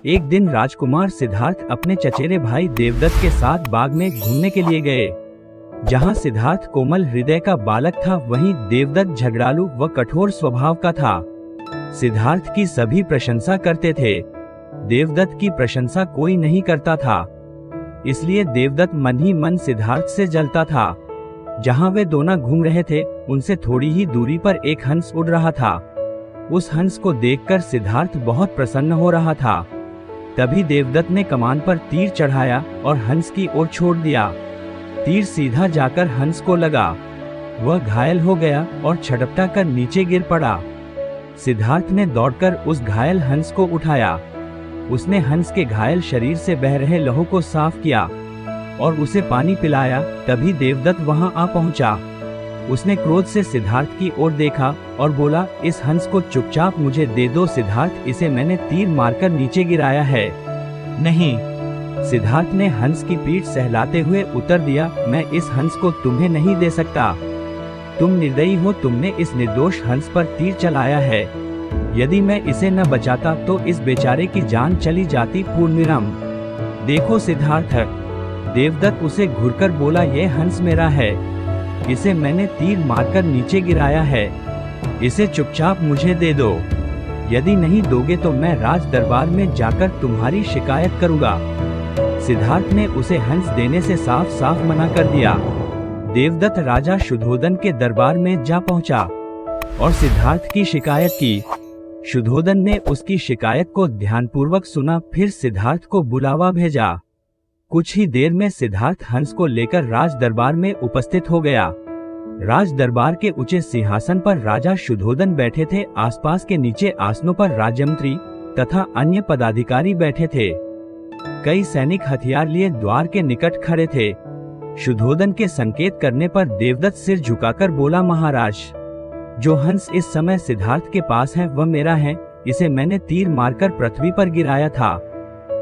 एक दिन राजकुमार सिद्धार्थ अपने चचेरे भाई देवदत्त के साथ बाग में घूमने के लिए गए। जहां सिद्धार्थ कोमल हृदय का बालक था, वहीं देवदत्त झगड़ालू व कठोर स्वभाव का था। सिद्धार्थ की सभी प्रशंसा करते थे, देवदत्त की प्रशंसा कोई नहीं करता था। इसलिए देवदत्त मन ही मन सिद्धार्थ से जलता था। जहां वे दोनों घूम रहे थे, उनसे थोड़ी ही दूरी पर एक हंस उड़ रहा था। उस हंस को देखकर सिद्धार्थ बहुत प्रसन्न हो रहा था। तभी देवदत्त ने कमान पर तीर चढ़ाया और हंस की ओर छोड़ दिया। तीर सीधा जाकर हंस को लगा। वह घायल हो गया और छटपटा कर नीचे गिर पड़ा। सिद्धार्थ ने दौड़कर उस घायल हंस को उठाया। उसने हंस के घायल शरीर से बह रहे लहू को साफ किया और उसे पानी पिलाया। तभी देवदत्त वहां आ पहुंचा। उसने क्रोध से सिद्धार्थ की ओर देखा और बोला, इस हंस को चुपचाप मुझे दे दो सिद्धार्थ, इसे मैंने तीर मारकर नीचे गिराया है। नहीं, सिद्धार्थ ने हंस की पीठ सहलाते हुए उत्तर दिया, मैं इस हंस को तुम्हें नहीं दे सकता। तुम निर्दयी हो, तुमने इस निर्दोष हंस पर तीर चलाया है। यदि मैं इसे न बचाता तो इस बेचारे की जान चली जाती। पूर्णविराम। देखो सिद्धार्थ, देवदत्त उसे घूरकर बोला, यह हंस मेरा है, इसे मैंने तीर मारकर नीचे गिराया है। इसे चुपचाप मुझे दे दो। यदि नहीं दोगे तो मैं राज दरबार में जाकर तुम्हारी शिकायत करूंगा। सिद्धार्थ ने उसे हंस देने से साफ साफ मना कर दिया। देवदत्त राजा शुद्धोधन के दरबार में जा पहुंचा और सिद्धार्थ की शिकायत की। शुद्धोधन ने उसकी शिकायत को ध्यानपूर्वक सुना, फिर सिद्धार्थ को बुलावा भेजा। कुछ ही देर में सिद्धार्थ हंस को लेकर राज दरबार में उपस्थित हो गया। राज दरबार के ऊंचे सिंहासन पर राजा शुद्धोधन बैठे थे। आसपास के नीचे आसनों पर राज्यमंत्री तथा अन्य पदाधिकारी बैठे थे। कई सैनिक हथियार लिए द्वार के निकट खड़े थे। शुद्धोधन के संकेत करने पर देवदत्त सिर झुकाकर बोला, महाराज, जो हंस इस समय सिद्धार्थ के पास है वह मेरा है। इसे मैंने तीर मारकर पृथ्वी पर गिराया था।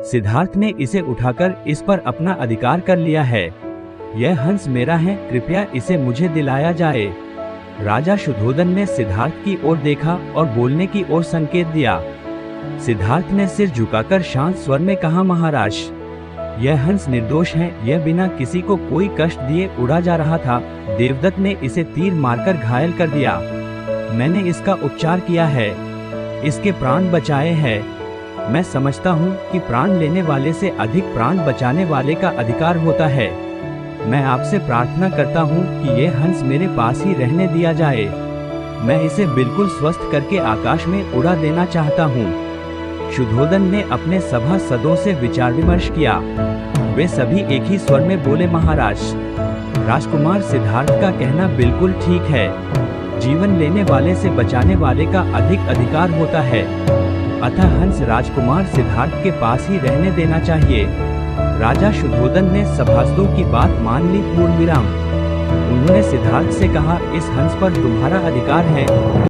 सिद्धार्थ ने इसे उठाकर इस पर अपना अधिकार कर लिया है। यह हंस मेरा है, कृपया इसे मुझे दिलाया जाए। राजा शुद्धोधन ने सिद्धार्थ की ओर देखा और बोलने की ओर संकेत दिया। सिद्धार्थ ने सिर झुकाकर शांत स्वर में कहा, महाराज, यह हंस निर्दोष है, यह बिना किसी को कोई कष्ट दिए उड़ा जा रहा था। देवदत्त ने इसे तीर मारकर घायल कर दिया। मैंने इसका उपचार किया है, इसके प्राण बचाए हैं। मैं समझता हूँ कि प्राण लेने वाले से अधिक प्राण बचाने वाले का अधिकार होता है। मैं आपसे प्रार्थना करता हूँ कि यह हंस मेरे पास ही रहने दिया जाए। मैं इसे बिल्कुल स्वस्थ करके आकाश में उड़ा देना चाहता हूँ। शुद्धोधन ने अपने सभासदों से विचार विमर्श किया। वे सभी एक ही स्वर में बोले, महाराज, राजकुमार सिद्धार्थ का कहना बिल्कुल ठीक है। जीवन लेने वाले से बचाने वाले का अधिक अधिकार होता है, अतः हंस राजकुमार सिद्धार्थ के पास ही रहने देना चाहिए। राजा शुद्धोधन ने सभासदों की बात मान ली। पूर्णविराम। उन्होंने सिद्धार्थ से कहा, इस हंस पर तुम्हारा अधिकार है।